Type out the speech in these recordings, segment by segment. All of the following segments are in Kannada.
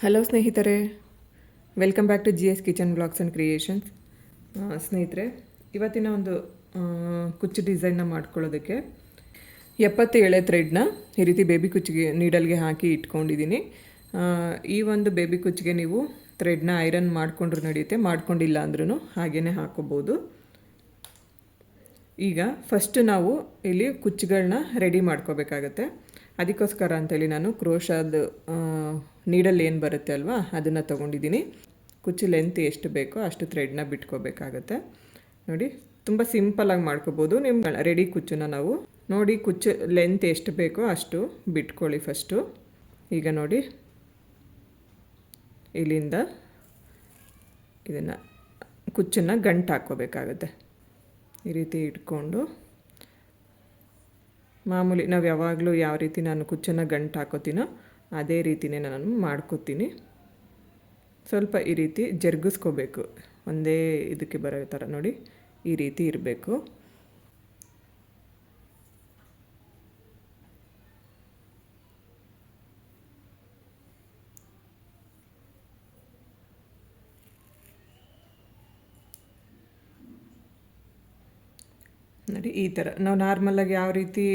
ಹಲೋ ಸ್ನೇಹಿತರೆ, welcome back to G S kitchen blogs and creations. ಸ್ನೇಹಿತರೆ, ಇವತ್ತಿನ ಒಂದು ಕುಚ್ಚು ಡಿಸೈನ್ನ ಮಾಡ್ಕೊಳ್ಳೋದಕ್ಕೆ 70 ಎಳೆ ಥ್ರೆಡ್ನ ಈ ರೀತಿ ಬೇಬಿ ಕುಚ್ಚಿಗೆ ನೀಡಲ್ಗೆ ಹಾಕಿ ಇಟ್ಕೊಂಡಿದ್ದೀನಿ. ಈ ಒಂದು ಬೇಬಿ ಕುಚ್ಚಿಗೆ ನೀವು ಥ್ರೆಡ್ನ ಐರನ್ ಮಾಡಿಕೊಂಡ್ರೂ ನಡೆಯುತ್ತೆ, ಮಾಡ್ಕೊಂಡಿಲ್ಲ ಅಂದ್ರೂ ಹಾಗೇ ಹಾಕೋಬೋದು. ಈಗ ಫಸ್ಟ್ ನಾವು ಇಲ್ಲಿ ಕುಚ್ಚುಗಳನ್ನ ರೆಡಿ ಮಾಡ್ಕೋಬೇಕಾಗತ್ತೆ. ಅದಕ್ಕೋಸ್ಕರ ಅಂತೇಳಿ ನಾನು ಕ್ರೋಶಾದ ನೀಡಲ್ ಏನು ಬರುತ್ತೆ ಅಲ್ವಾ, ಅದನ್ನು ತೊಗೊಂಡಿದ್ದೀನಿ. ಕುಚ್ಚು ಲೆಂತ್ ಎಷ್ಟು ಬೇಕೋ ಅಷ್ಟು ಥ್ರೆಡ್ನ ಬಿಟ್ಕೋಬೇಕಾಗತ್ತೆ. ನೋಡಿ, ತುಂಬ ಸಿಂಪಲಾಗಿ ಮಾಡ್ಕೋಬೋದು. ನಿಮ್ಮ ರೆಡಿ ಕುಚ್ಚನ್ನ ನಾವು ನೋಡಿ ಕುಚ್ಚು ಲೆಂತ್ ಎಷ್ಟು ಬೇಕೋ ಅಷ್ಟು ಬಿಟ್ಕೊಳ್ಳಿ ಫಸ್ಟು. ಈಗ ನೋಡಿ, ಇಲ್ಲಿಂದ ಇದನ್ನು ಕುಚ್ಚನ್ನು ಗಂಟು ಹಾಕ್ಕೋಬೇಕಾಗತ್ತೆ. ಈ ರೀತಿ ಇಟ್ಕೊಂಡು ಮಾಮೂಲಿ ನಾವು ಯಾವಾಗಲೂ ಯಾವ ರೀತಿ ನಾನು ಕುಚ್ಚನ್ನು ಗಂಟು ಹಾಕೋತೀನೋ ಅದೇ ರೀತಿಯೇ ನಾನು ಮಾಡ್ಕೋತೀನಿ. ಸ್ವಲ್ಪ ಈ ರೀತಿ ಜರುಗಿಸ್ಕೋಬೇಕು, ಒಂದೇ ಇದಕ್ಕೆ ಬರೋ ಥರ ನೋಡಿ ಈ ರೀತಿ ಇರಬೇಕು. ನೋಡಿ, ಈ ಥರ ನಾವು ನಾರ್ಮಲಾಗಿ ಯಾವ ರೀತಿ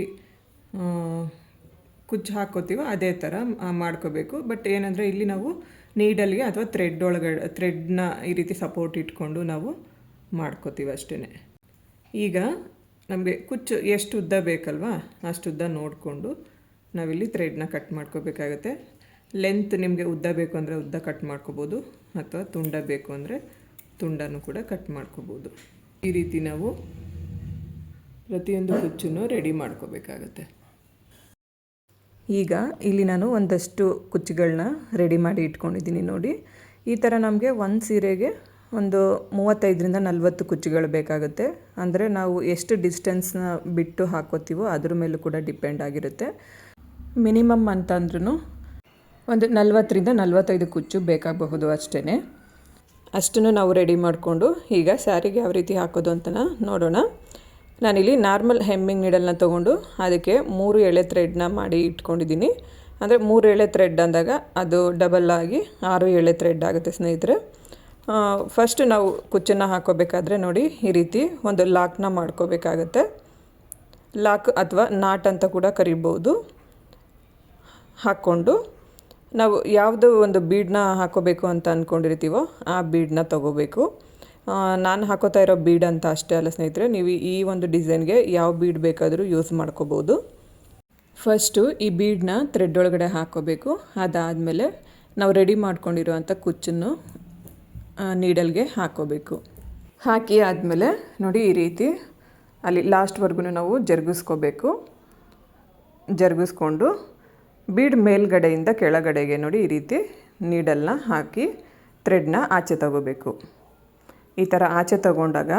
ಕುಚ್ಚು ಹಾಕೋತೀವೋ ಅದೇ ಥರ ಮಾಡ್ಕೋಬೇಕು. ಬಟ್ ಏನಂದರೆ ಇಲ್ಲಿ ನಾವು ನೀಡಲ್ಗೆ ಅಥವಾ ಥ್ರೆಡ್ನ ಈ ರೀತಿ ಸಪೋರ್ಟ್ ಇಟ್ಕೊಂಡು ನಾವು ಮಾಡ್ಕೋತೀವಿ ಅಷ್ಟೇ. ಈಗ ನಮಗೆ ಕುಚ್ಚು ಎಷ್ಟು ಉದ್ದ ಬೇಕಲ್ವಾ ಅಷ್ಟು ಉದ್ದ ನೋಡಿಕೊಂಡು ನಾವಿಲ್ಲಿ ಥ್ರೆಡ್ನ ಕಟ್ ಮಾಡ್ಕೋಬೇಕಾಗತ್ತೆ. ಲೆಂತ್ ನಿಮಗೆ ಉದ್ದ ಬೇಕು ಅಂದರೆ ಉದ್ದ ಕಟ್ ಮಾಡ್ಕೋಬೋದು, ಅಥವಾ ತುಂಡ ಬೇಕು ಅಂದರೆ ತುಂಡನೂ ಕೂಡ ಕಟ್ ಮಾಡ್ಕೋಬೋದು. ಈ ರೀತಿ ನಾವು ಪ್ರತಿಯೊಂದು ಕುಚ್ಚನ್ನು ರೆಡಿ ಮಾಡ್ಕೋಬೇಕಾಗತ್ತೆ. ಈಗ ಇಲ್ಲಿ ನಾನು ಒಂದಷ್ಟು ಕುಚ್ಚುಗಳನ್ನ ರೆಡಿ ಮಾಡಿ ಇಟ್ಕೊಂಡಿದ್ದೀನಿ. ನೋಡಿ, ಈ ಥರ ನಮಗೆ ಒಂದು ಸೀರೆಗೆ ಒಂದು 35-40 ಕುಚ್ಚುಗಳು ಬೇಕಾಗುತ್ತೆ. ಅಂದರೆ ನಾವು ಎಷ್ಟು ಡಿಸ್ಟೆನ್ಸ್ನ ಬಿಟ್ಟು ಹಾಕೋತೀವೋ ಅದ್ರ ಮೇಲೂ ಕೂಡ ಡಿಪೆಂಡ್ ಆಗಿರುತ್ತೆ. ಮಿನಿಮಮ್ ಅಂತಂದ್ರೂ ಒಂದು 40-45 ಕುಚ್ಚು ಬೇಕಾಗಬಹುದು ಅಷ್ಟೇ. ಅಷ್ಟನ್ನು ನಾವು ರೆಡಿ ಮಾಡಿಕೊಂಡು ಈಗ ಸ್ಯಾರಿಗೆ ಯಾವ ರೀತಿ ಹಾಕೋದು ಅಂತ ನೋಡೋಣ. ನಾನಿಲ್ಲಿ ನಾರ್ಮಲ್ ಹೆಮ್ಮಿಂಗ್ ನೀಡಲ್ನ ತೊಗೊಂಡು ಅದಕ್ಕೆ 3 ಎಳೆ ಥ್ರೆಡ್ನ ಮಾಡಿ ಇಟ್ಕೊಂಡಿದ್ದೀನಿ. ಅಂದರೆ 3 ಎಳೆ ಥ್ರೆಡ್ ಅಂದಾಗ ಅದು ಡಬಲ್ ಆಗಿ 6 ಎಳೆ ಥ್ರೆಡ್ ಆಗುತ್ತೆ ಸ್ನೇಹಿತರೆ. ಫಸ್ಟ್ ನಾವು ಕುಚ್ಚನ್ನು ಹಾಕೋಬೇಕಾದ್ರೆ ನೋಡಿ ಈ ರೀತಿ ಒಂದು ಲಾಕ್ನ ಮಾಡ್ಕೋಬೇಕಾಗತ್ತೆ. ಲಾಕ್ ಅಥವಾ ನಾಟ್ ಅಂತ ಕೂಡ ಕರಿಬೋದು. ಹಾಕ್ಕೊಂಡು ನಾವು ಯಾವುದೋ ಒಂದು ಬೀಡನ್ನ ಹಾಕೋಬೇಕು ಅಂತ ಅಂದ್ಕೊಂಡಿರ್ತೀವೋ ಆ ಬೀಡನ್ನ ತೊಗೋಬೇಕು. ನಾನು ಹಾಕೋತಾ ಇರೋ ಬೀಡ್ ಅಂತ ಅಷ್ಟೇ ಅಲ್ಲ ಸ್ನೇಹಿತರೆ, ನೀವು ಈ ಒಂದು ಡಿಸೈನ್ಗೆ ಯಾವ ಬೀಡ್ ಬೇಕಾದರೂ ಯೂಸ್ ಮಾಡ್ಕೋಬೋದು. ಫಸ್ಟು ಈ ಬೀಡನ್ನ ಥ್ರೆಡ್ ಒಳಗಡೆ ಹಾಕ್ಕೋಬೇಕು. ಅದಾದಮೇಲೆ ನಾವು ರೆಡಿ ಮಾಡ್ಕೊಂಡಿರೋವಂಥ ಕುಚ್ಚನ್ನು ನೀಡಲ್ಗೆ ಹಾಕ್ಕೋಬೇಕು. ಹಾಕಿ ಆದಮೇಲೆ ನೋಡಿ ಈ ರೀತಿ ಅಲ್ಲಿ ಲಾಸ್ಟ್ವರೆಗೂ ನಾವು ಜರುಗಿಸ್ಕೋಬೇಕು. ಜರುಗಿಸ್ಕೊಂಡು ಬೀಡ್ ಮೇಲ್ಗಡೆಯಿಂದ ಕೆಳಗಡೆಗೆ ನೋಡಿ ಈ ರೀತಿ ನೀಡಲ್ನ ಹಾಕಿ ಥ್ರೆಡ್ನ ಆಚೆ ತಗೋಬೇಕು. ಈ ಥರ ಆಚೆ ತಗೊಂಡಾಗ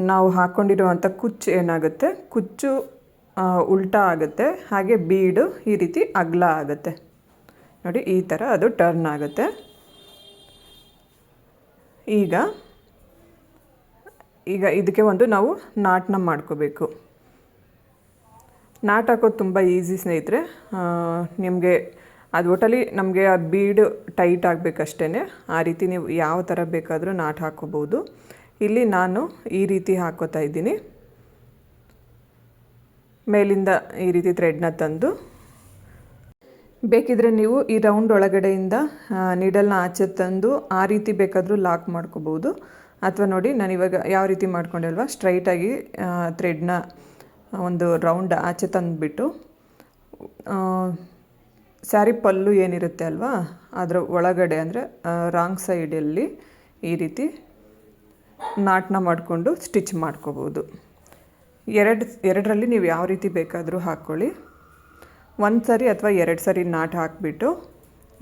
ನಾವು ಹಾಕ್ಕೊಂಡಿರುವಂಥ ಕುಚ್ಚು ಏನಾಗುತ್ತೆ, ಕುಚ್ಚು ಉಲ್ಟಾ ಆಗುತ್ತೆ, ಹಾಗೆ ಬೀಡು ಈ ರೀತಿ ಅಗಲ ಆಗುತ್ತೆ. ನೋಡಿ ಈ ಥರ ಅದು ಟರ್ನ್ ಆಗುತ್ತೆ. ಈಗ ಇದಕ್ಕೆ ಒಂದು ನಾವು ನಾಟನ್ನ ಮಾಡ್ಕೋಬೇಕು. ನಾಟ್ ಹಾಕೋದು ತುಂಬ ಈಸಿ ಸ್ನೇಹಿತರೆ. ನಿಮಗೆ ಅದು ಒಟ್ಟಲ್ಲಿ ನಮಗೆ ಆ ಬೀಡು ಟೈಟ್ ಆಗಬೇಕಷ್ಟೇ. ಆ ರೀತಿ ನೀವು ಯಾವ ಥರ ಬೇಕಾದರೂ ನಾಟ್ ಹಾಕ್ಕೋಬೋದು. ಇಲ್ಲಿ ನಾನು ಈ ರೀತಿ ಹಾಕ್ಕೋತಾ ಇದ್ದೀನಿ. ಮೇಲಿಂದ ಈ ರೀತಿ ಥ್ರೆಡ್ನ ತಂದು, ಬೇಕಿದ್ರೆ ನೀವು ಈ ರೌಂಡ್ ಒಳಗಡೆಯಿಂದ ನೀಡಲ್ನ ಆಚೆ ತಂದು ಆ ರೀತಿ ಬೇಕಾದರೂ ಲಾಕ್ ಮಾಡ್ಕೋಬೋದು. ಅಥವಾ ನೋಡಿ ನಾನು ಇವಾಗ ಯಾವ ರೀತಿ ಮಾಡ್ಕೊಂಡೆ ಅಲ್ವಾ, ಸ್ಟ್ರೈಟಾಗಿ ಥ್ರೆಡ್ನ ಒಂದು ರೌಂಡ್ ಆಚೆ ತಂದುಬಿಟ್ಟು ಸ್ಯಾರಿ ಪಲ್ಲು ಏನಿರುತ್ತೆ ಅಲ್ವಾ ಅದರ ಒಳಗಡೆ ಅಂದರೆ ರಾಂಗ್ ಸೈಡಲ್ಲಿ ಈ ರೀತಿ ನಾಟನ್ನ ಮಾಡಿಕೊಂಡು ಸ್ಟಿಚ್ ಮಾಡ್ಕೋಬೋದು. ಎರಡರಲ್ಲಿ ನೀವು ಯಾವ ರೀತಿ ಬೇಕಾದರೂ ಹಾಕ್ಕೊಳ್ಳಿ. ಒಂದು ಸರಿ ಅಥವಾ 2 ಸರಿ ನಾಟ್ ಹಾಕಿಬಿಟ್ಟು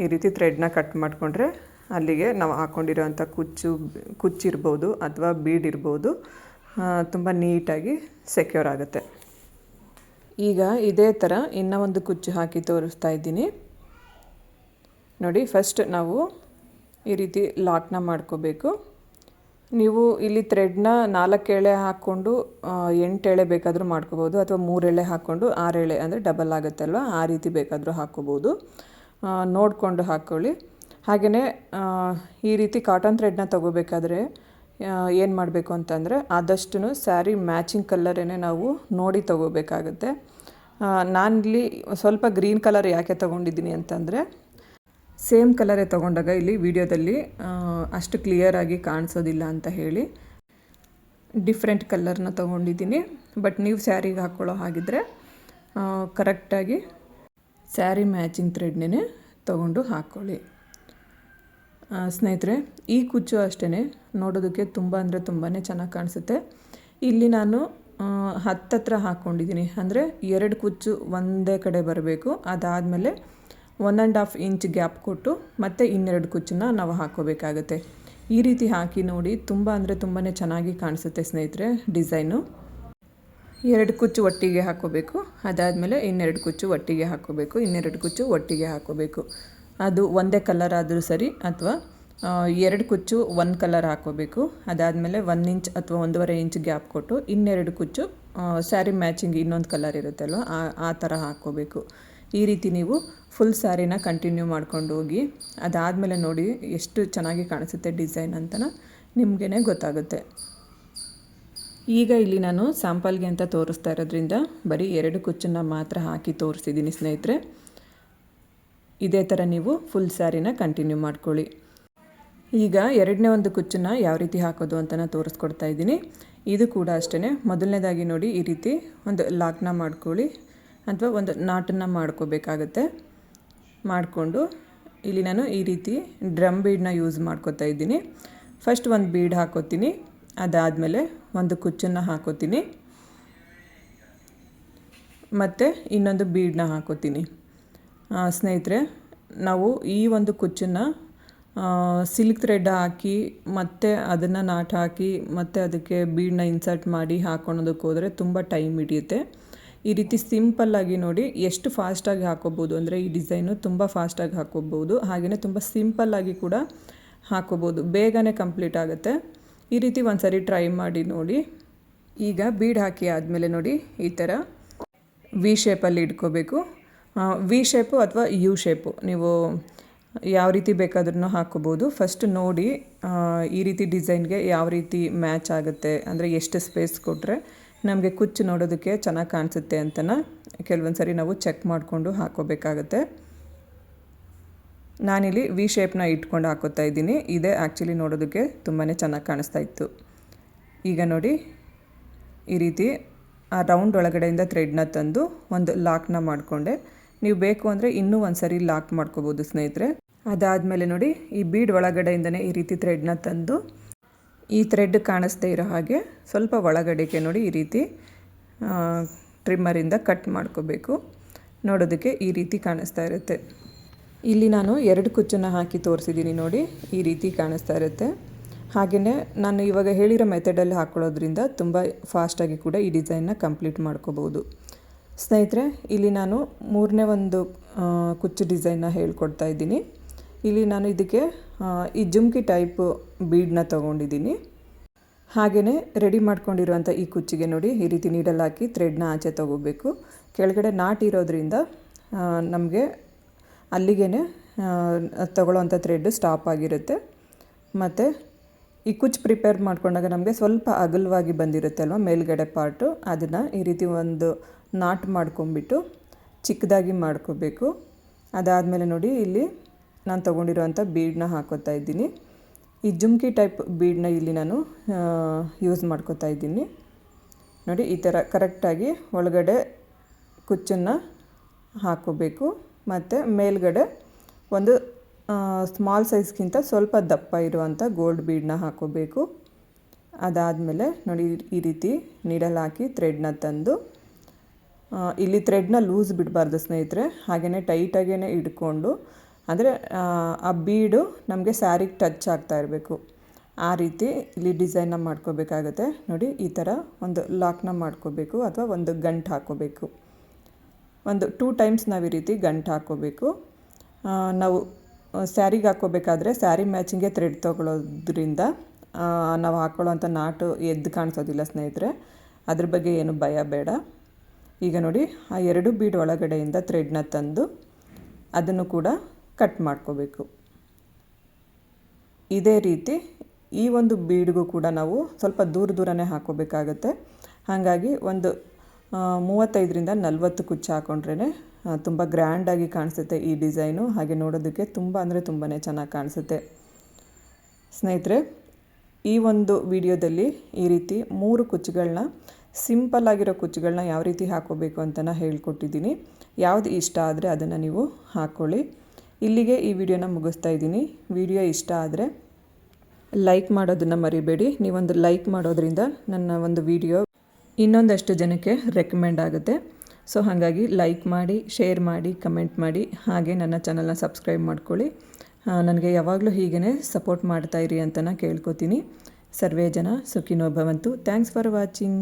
ಈ ರೀತಿ ಥ್ರೆಡ್ನ ಕಟ್ ಮಾಡಿಕೊಂಡ್ರೆ ಅಲ್ಲಿಗೆ ನಾವು ಹಾಕ್ಕೊಂಡಿರೋವಂಥ ಕುಚ್ಚಿರ್ಬೋದು ಅಥವಾ ಬೀಡ್ ಇರ್ಬೋದು, ತುಂಬ ನೀಟಾಗಿ ಸೆಕ್ಯೂರ್ ಆಗುತ್ತೆ. ಈಗ ಇದೇ ಥರ ಇನ್ನೂ ಒಂದು ಕುಚ್ಚು ಹಾಕಿ ತೋರಿಸ್ತಾ ಇದ್ದೀನಿ. ನೋಡಿ, ಫಸ್ಟ್ ನಾವು ಈ ರೀತಿ ಲಾಕ್ನ ಮಾಡ್ಕೋಬೇಕು. ನೀವು ಇಲ್ಲಿ ಥ್ರೆಡ್ನ 4 ಎಳೆ ಹಾಕ್ಕೊಂಡು 8 ಎಳೆ ಬೇಕಾದರೂ ಮಾಡ್ಕೋಬೋದು, ಅಥವಾ 3 ಎಳೆ ಹಾಕ್ಕೊಂಡು 6 ಎಳೆ ಅಂದರೆ ಡಬಲ್ ಆಗುತ್ತಲ್ವ, ಆ ರೀತಿ ಬೇಕಾದರೂ ಹಾಕ್ಕೋಬೋದು. ನೋಡಿಕೊಂಡು ಹಾಕ್ಕೊಳ್ಳಿ. ಹಾಗೆಯೇ ಈ ರೀತಿ ಕಾಟನ್ ಥ್ರೆಡ್ನ ತೊಗೋಬೇಕಾದ್ರೆ ಏನು ಮಾಡಬೇಕು ಅಂತಂದರೆ ಆದಷ್ಟು ಸ್ಯಾರಿ ಮ್ಯಾಚಿಂಗ್ ಕಲ್ಲರೇ ನಾವು ನೋಡಿ ತೊಗೋಬೇಕಾಗುತ್ತೆ. ನಾನಿಲ್ಲಿ ಸ್ವಲ್ಪ ಗ್ರೀನ್ ಕಲರ್ ಯಾಕೆ ತೊಗೊಂಡಿದ್ದೀನಿ ಅಂತಂದರೆ ಸೇಮ್ ಕಲರೇ ತೊಗೊಂಡಾಗ ಇಲ್ಲಿ ವಿಡಿಯೋದಲ್ಲಿ ಅಷ್ಟು ಕ್ಲಿಯರಾಗಿ ಕಾಣಿಸೋದಿಲ್ಲ ಅಂತ ಹೇಳಿ ಡಿಫ್ರೆಂಟ್ ಕಲರ್ನ ತೊಗೊಂಡಿದ್ದೀನಿ. ಬಟ್ ನೀವು ಸ್ಯಾರಿಗೆ ಹಾಕ್ಕೊಳ್ಳೋ ಹಾಗಿದ್ರೆ ಕರೆಕ್ಟಾಗಿ ಸ್ಯಾರಿ ಮ್ಯಾಚಿಂಗ್ ಥ್ರೆಡ್ನೇ ತೊಗೊಂಡು ಹಾಕ್ಕೊಳ್ಳಿ. ಸ್ನೇಹಿತರೆ, ಈ ಕುಚ್ಚು ಅಷ್ಟೇ ನೋಡೋದಕ್ಕೆ ತುಂಬ ಅಂದರೆ ತುಂಬಾ ಚೆನ್ನಾಗಿ ಕಾಣಿಸುತ್ತೆ. ಇಲ್ಲಿ ನಾನು ಹತ್ತತ್ರ ಹಾಕ್ಕೊಂಡಿದ್ದೀನಿ, ಅಂದರೆ 2 ಕುಚ್ಚು ಒಂದೇ ಕಡೆ ಬರಬೇಕು. ಅದಾದಮೇಲೆ 1.5 ಇಂಚ್ ಗ್ಯಾಪ್ ಕೊಟ್ಟು ಮತ್ತೆ ಇನ್ನೆರಡು ಕುಚ್ಚನ್ನ ನಾವು ಹಾಕ್ಕೋಬೇಕಾಗತ್ತೆ. ಈ ರೀತಿ ಹಾಕಿ ನೋಡಿ, ತುಂಬ ಅಂದರೆ ತುಂಬಾ ಚೆನ್ನಾಗಿ ಕಾಣಿಸುತ್ತೆ ಸ್ನೇಹಿತರೆ ಡಿಸೈನು. 2 ಕುಚ್ಚು ಒಟ್ಟಿಗೆ ಹಾಕ್ಕೋಬೇಕು, ಅದಾದಮೇಲೆ ಇನ್ನೆರಡು ಕುಚ್ಚು ಒಟ್ಟಿಗೆ ಹಾಕ್ಕೋಬೇಕು, ಇನ್ನೆರಡು ಕುಚ್ಚು ಒಟ್ಟಿಗೆ ಹಾಕ್ಕೋಬೇಕು. ಅದು ಒಂದೇ ಕಲರ್ ಆದರೂ ಸರಿ, ಅಥವಾ 2 ಕುಚ್ಚು ಒಂದು ಕಲರ್ ಹಾಕ್ಕೋಬೇಕು. ಅದಾದಮೇಲೆ 1 ಇಂಚ್ ಅಥವಾ 1.5 ಇಂಚ್ ಗ್ಯಾಪ್ ಕೊಟ್ಟು ಇನ್ನೆರಡು ಕುಚ್ಚು ಸ್ಯಾರಿ ಮ್ಯಾಚಿಂಗ್ ಇನ್ನೊಂದು ಕಲರ್ ಇರುತ್ತಲ್ವ ಆ ಥರ ಹಾಕ್ಕೋಬೇಕು. ಈ ರೀತಿ ನೀವು ಫುಲ್ ಸ್ಯಾರಿನ ಕಂಟಿನ್ಯೂ ಮಾಡ್ಕೊಂಡು ಹೋಗಿ. ಅದಾದಮೇಲೆ ನೋಡಿ ಎಷ್ಟು ಚೆನ್ನಾಗಿ ಕಾಣಿಸುತ್ತೆ ಡಿಸೈನ್ ಅಂತ ನಿಮಗೇ ಗೊತ್ತಾಗುತ್ತೆ. ಈಗ ಇಲ್ಲಿ ನಾನು ಸ್ಯಾಂಪಲ್ಗೆ ಅಂತ ತೋರಿಸ್ತಾ ಇರೋದ್ರಿಂದ ಬರೀ 2 ಕುಚ್ಚನ್ನು ಮಾತ್ರ ಹಾಕಿ ತೋರಿಸಿದ್ದೀನಿ ಸ್ನೇಹಿತರೆ. ಇದೇ ಥರ ನೀವು ಫುಲ್ ಸ್ಯಾರಿನ ಕಂಟಿನ್ಯೂ ಮಾಡ್ಕೊಳ್ಳಿ. ಈಗ ಎರಡನೇ ಒಂದು ಕುಚ್ಚನ್ನು ಯಾವ ರೀತಿ ಹಾಕೋದು ಅಂತ ತೋರಿಸ್ಕೊಡ್ತಾ ಇದ್ದೀನಿ. ಇದು ಕೂಡ ಅಷ್ಟೇ. ಮೊದಲನೇದಾಗಿ ನೋಡಿ ಈ ರೀತಿ ಒಂದು ಲಾಕ್ನ ಮಾಡ್ಕೊಳ್ಳಿ, ಅಥವಾ ಒಂದು ನಾಟನ್ನು ಮಾಡ್ಕೋಬೇಕಾಗತ್ತೆ. ಮಾಡಿಕೊಂಡು ಇಲ್ಲಿ ನಾನು ಈ ರೀತಿ ಡ್ರಮ್ ಬೀಡನ್ನ ಯೂಸ್ ಮಾಡ್ಕೋತಾ ಇದ್ದೀನಿ. ಫಸ್ಟ್ ಒಂದು ಬೀಡ್ ಹಾಕೋತೀನಿ, ಅದಾದಮೇಲೆ ಒಂದು ಕುಚ್ಚನ್ನು ಹಾಕೋತೀನಿ, ಮತ್ತು ಇನ್ನೊಂದು ಬೀಡನ್ನ ಹಾಕೋತೀನಿ. ಸ್ನೇಹಿತರೆ, ನಾವು ಈ ಒಂದು ಕುಚ್ಚನ್ನು ಸಿಲ್ಕ್ ಥ್ರೆಡ್ ಹಾಕಿ ಮತ್ತು ಅದನ್ನು ನಾಟ್ ಹಾಕಿ ಮತ್ತು ಅದಕ್ಕೆ ಬೀಡನ್ನ ಇನ್ಸರ್ಟ್ ಮಾಡಿ ಹಾಕೊಳೋದಕ್ಕೆ ಹೋದರೆ ತುಂಬ ಟೈಮ್ ಹಿಡಿಯುತ್ತೆ. ಈ ರೀತಿ ಸಿಂಪಲ್ಲಾಗಿ ನೋಡಿ ಎಷ್ಟು ಫಾಸ್ಟಾಗಿ ಹಾಕೋಬೋದು ಅಂದರೆ ಈ ಡಿಸೈನು ತುಂಬ ಫಾಸ್ಟಾಗಿ ಹಾಕೋಬೋದು, ಹಾಗೆಯೇ ತುಂಬ ಸಿಂಪಲ್ಲಾಗಿ ಕೂಡ ಹಾಕೋಬೋದು, ಬೇಗನೆ ಕಂಪ್ಲೀಟ್ ಆಗುತ್ತೆ. ಈ ರೀತಿ ಒಂದು ಸರಿ ಟ್ರೈ ಮಾಡಿ ನೋಡಿ. ಈಗ ಬೀಡ್ ಹಾಕಿ ಆದಮೇಲೆ ನೋಡಿ ಈ ಥರ ವಿ ಶೇಪಲ್ಲಿ ಇಟ್ಕೋಬೇಕು. ವಿ ಶೇಪು ಅಥವಾ ಯು ಶೇಪು ನೀವು ಯಾವ ರೀತಿ ಬೇಕಾದ್ರೂ ಹಾಕೋಬೋದು. ಫಸ್ಟ್ ನೋಡಿ ಈ ರೀತಿ ಡಿಸೈನ್ಗೆ ಯಾವ ರೀತಿ ಮ್ಯಾಚ್ ಆಗುತ್ತೆ, ಅಂದರೆ ಎಷ್ಟು ಸ್ಪೇಸ್ ಕೊಟ್ಟರೆ ನಮಗೆ ಕುಚ್ಚು ನೋಡೋದಕ್ಕೆ ಚೆನ್ನಾಗಿ ಕಾಣಿಸುತ್ತೆ ಅಂತನ ಕೆಲವೊಂದು ಸರಿ ನಾವು ಚೆಕ್ ಮಾಡಿಕೊಂಡು ಹಾಕೋಬೇಕಾಗತ್ತೆ. ನಾನಿಲ್ಲಿ ವಿ ಶೇಪ್ನ ಇಟ್ಕೊಂಡು ಹಾಕೋತಾ ಇದ್ದೀನಿ. ಇದೇ ಆ್ಯಕ್ಚುಲಿ ನೋಡೋದಕ್ಕೆ ತುಂಬಾ ಚೆನ್ನಾಗಿ ಕಾಣಿಸ್ತಾ ಇತ್ತು. ಈಗ ನೋಡಿ ಈ ರೀತಿ ಆ ರೌಂಡ್ ಒಳಗಡೆಯಿಂದ ಥ್ರೆಡ್ನ ತಂದು ಒಂದು ಲಾಕ್ನ ಮಾಡಿಕೊಂಡೆ. ನೀವು ಬೇಕು ಅಂದರೆ ಇನ್ನೂ ಒಂದು ಸರಿ ಲಾಕ್ ಮಾಡ್ಕೋಬೋದು ಸ್ನೇಹಿತರೆ. ಅದಾದಮೇಲೆ ನೋಡಿ ಈ ಬೀಡ್ ಒಳಗಡೆಯಿಂದನೇ ಈ ರೀತಿ ಥ್ರೆಡ್ನ ತಂದು ಈ ಥ್ರೆಡ್ ಕಾಣಿಸ್ದೇ ಇರೋ ಹಾಗೆ ಸ್ವಲ್ಪ ಒಳಗಡೆಗೆ ನೋಡಿ ಈ ರೀತಿ ಟ್ರಿಮ್ಮರಿಂದ ಕಟ್ ಮಾಡ್ಕೋಬೇಕು. ನೋಡೋದಕ್ಕೆ ಈ ರೀತಿ ಕಾಣಿಸ್ತಾ ಇರುತ್ತೆ. ಇಲ್ಲಿ ನಾನು 2 ಕುಚ್ಚನ್ನು ಹಾಕಿ ತೋರಿಸಿದ್ದೀನಿ ನೋಡಿ, ಈ ರೀತಿ ಕಾಣಿಸ್ತಾ ಇರುತ್ತೆ. ಹಾಗೆಯೇ ನಾನು ಇವಾಗ ಹೇಳಿರೋ ಮೆಥಡಲ್ಲಿ ಹಾಕ್ಕೊಳ್ಳೋದ್ರಿಂದ ತುಂಬ ಫಾಸ್ಟಾಗಿ ಕೂಡ ಈ ಡಿಸೈನ್ನ ಕಂಪ್ಲೀಟ್ ಮಾಡ್ಕೋಬೋದು. ಸ್ನೇಹಿತರೆ, ಇಲ್ಲಿ ನಾನು 3ನೇ ಒಂದು ಕುಚ್ಚು ಡಿಸೈನ್ನ ಹೇಳ್ಕೊಡ್ತಾ ಇದ್ದೀನಿ. ಇಲ್ಲಿ ನಾನು ಇದಕ್ಕೆ ಈ ಜುಮ್ಕಿ ಟೈಪ್ ಬೀಡನ್ನ ತೊಗೊಂಡಿದ್ದೀನಿ. ಹಾಗೆಯೇ ರೆಡಿ ಮಾಡ್ಕೊಂಡಿರುವಂಥ ಈ ಕುಚ್ಚಿಗೆ ನೋಡಿ ಈ ರೀತಿ ನೀಡಲ್ ಹಾಕಿ ಥ್ರೆಡ್ನ ಆಚೆ ತೊಗೋಬೇಕು. ಕೆಳಗಡೆ ನಾಟ್ ಇರೋದ್ರಿಂದ ನಮಗೆ ಅಲ್ಲಿಗೇ ತಗೊಳ್ಳೋವಂಥ ಥ್ರೆಡ್ ಸ್ಟಾಪ್ ಆಗಿರುತ್ತೆ. ಮತ್ತು ಈ ಕುಚ್ಚು ಪ್ರಿಪೇರ್ ಮಾಡ್ಕೊಂಡಾಗ ನಮಗೆ ಸ್ವಲ್ಪ ಅಗಲವಾಗಿ ಬಂದಿರುತ್ತೆ ಅಲ್ವ ಮೇಲ್ಗಡೆ ಪಾರ್ಟು, ಅದನ್ನು ಈ ರೀತಿ ಒಂದು ನಾಟ್ ಮಾಡ್ಕೊಂಬಿಟ್ಟು ಚಿಕ್ಕದಾಗಿ ಮಾಡ್ಕೋಬೇಕು. ಅದಾದಮೇಲೆ ನೋಡಿ ಇಲ್ಲಿ ನಾನು ತೊಗೊಂಡಿರೋವಂಥ ಬೀಡನ್ನ ಹಾಕೋತಾ ಇದ್ದೀನಿ. ಈ ಜುಮ್ಕಿ ಟೈಪ್ ಬೀಡನ್ನ ಇಲ್ಲಿ ನಾನು ಯೂಸ್ ಮಾಡ್ಕೋತಾ ಇದ್ದೀನಿ. ನೋಡಿ ಈ ಥರ ಕರೆಕ್ಟಾಗಿ ಒಳಗಡೆ ಕುಚ್ಚನ್ನು ಹಾಕೋಬೇಕು, ಮತ್ತು ಮೇಲ್ಗಡೆ ಒಂದು ಸ್ಮಾಲ್ ಸೈಜ್ಗಿಂತ ಸ್ವಲ್ಪ ದಪ್ಪ ಇರುವಂಥ ಗೋಲ್ಡ್ ಬೀಡನ್ನ ಹಾಕೋಬೇಕು. ಅದಾದಮೇಲೆ ನೋಡಿ ಈ ರೀತಿ ನೀಡಲ್ ಹಾಕಿ ಥ್ರೆಡ್ನ ತಂದು ಇಲ್ಲಿ ಥ್ರೆಡ್ನ ಲೂಸ್ ಬಿಡಬಾರ್ದು ಸ್ನೇಹಿತರೆ, ಹಾಗೆಯೇ ಟೈಟಾಗೇ ಇಟ್ಕೊಂಡು, ಅಂದರೆ ಆ ಬೀಡು ನಮಗೆ ಸ್ಯಾರಿಗೆ ಟಚ್ ಆಗ್ತಾ ಇರಬೇಕು. ಆ ರೀತಿ ಇಲ್ಲಿ ಡಿಸೈನ್ನ ಮಾಡ್ಕೋಬೇಕಾಗತ್ತೆ. ನೋಡಿ ಈ ಥರ ಒಂದು ಲಾಕ್ನ ಮಾಡ್ಕೋಬೇಕು, ಅಥವಾ ಒಂದು ಗಂಟು ಹಾಕ್ಕೋಬೇಕು. ಒಂದು 2 ಟೈಮ್ಸ್ ನಾವು ಈ ರೀತಿ ಗಂಟು ಹಾಕ್ಕೋಬೇಕು. ನಾವು ಸ್ಯಾರಿಗೆ ಹಾಕ್ಕೋಬೇಕಾದ್ರೆ ಸ್ಯಾರಿ ಮ್ಯಾಚಿಂಗ್ಗೆ ಥ್ರೆಡ್ ತೊಗೊಳ್ಳೋದ್ರಿಂದ ನಾವು ಹಾಕ್ಕೊಳ್ಳೋವಂಥ ನಾಟು ಎದ್ದು ಕಾಣಿಸೋದಿಲ್ಲ ಸ್ನೇಹಿತರೆ, ಅದ್ರ ಬಗ್ಗೆ ಏನು ಭಯ ಬೇಡ. ಈಗ ನೋಡಿ ಆ 2 ಬೀಡ್ ಒಳಗಡೆಯಿಂದ ಥ್ರೆಡ್ನ ತಂದು ಅದನ್ನು ಕೂಡ ಕಟ್ ಮಾಡ್ಕೋಬೇಕು. ಇದೇ ರೀತಿ ಈ ಒಂದು ಬೀಡ್ಗೂ ಕೂಡ ನಾವು ಸ್ವಲ್ಪ ದೂರನೇ ಹಾಕೋಬೇಕಾಗತ್ತೆ. ಹಾಗಾಗಿ ಒಂದು 35ರಿಂದ 40 ಕುಚ್ಚು ಹಾಕೊಂಡ್ರೇ ತುಂಬ ಗ್ರ್ಯಾಂಡಾಗಿ ಕಾಣಿಸುತ್ತೆ ಈ ಡಿಸೈನು. ಹಾಗೆ ನೋಡೋದಕ್ಕೆ ತುಂಬ ಅಂದರೆ ತುಂಬಾ ಚೆನ್ನಾಗಿ ಕಾಣಿಸುತ್ತೆ. ಸ್ನೇಹಿತರೆ, ಈ ಒಂದು ವಿಡಿಯೋದಲ್ಲಿ ಈ ರೀತಿ 3 ಕುಚ್ಚುಗಳನ್ನ ಸಿಂಪಲ್ ಆಗಿರೋ ಕುಚ್ಚುಗಳನ್ನ ಯಾವ ರೀತಿ ಹಾಕೋಬೇಕು ಅಂತ ಹೇಳ್ಕೊಟ್ಟಿದ್ದೀನಿ. ಯಾವುದು ಇಷ್ಟ ಆದರೆ ಅದನ್ನು ನೀವು ಹಾಕ್ಕೊಳ್ಳಿ. ಇಲ್ಲಿಗೆ ಈ ವಿಡಿಯೋನ ಮುಗಿಸ್ತಾ ಇದ್ದೀನಿ. ವಿಡಿಯೋ ಇಷ್ಟ ಆದರೆ ಲೈಕ್ ಮಾಡೋದನ್ನು ಮರಿಬೇಡಿ. ನೀವೊಂದು ಲೈಕ್ ಮಾಡೋದ್ರಿಂದ ನನ್ನ ಒಂದು ವಿಡಿಯೋ ಇನ್ನೊಂದಷ್ಟು ಜನಕ್ಕೆ ರೆಕಮೆಂಡ್ ಆಗುತ್ತೆ. ಸೊ ಹಾಗಾಗಿ ಲೈಕ್ ಮಾಡಿ, ಶೇರ್ ಮಾಡಿ, ಕಮೆಂಟ್ ಮಾಡಿ, ಹಾಗೆ ನನ್ನ ಚಾನಲ್ನ ಸಬ್ಸ್ಕ್ರೈಬ್ ಮಾಡ್ಕೊಳ್ಳಿ. ನನಗೆ ಯಾವಾಗಲೂ ಹೀಗೇ ಸಪೋರ್ಟ್ ಮಾಡ್ತಾಯಿರಿ ಅಂತ ಕೇಳ್ಕೊತೀನಿ. ಸರ್ವೇ ಜನ ಸುಖಿನೋ ಭವಂತು. Thanks for watching.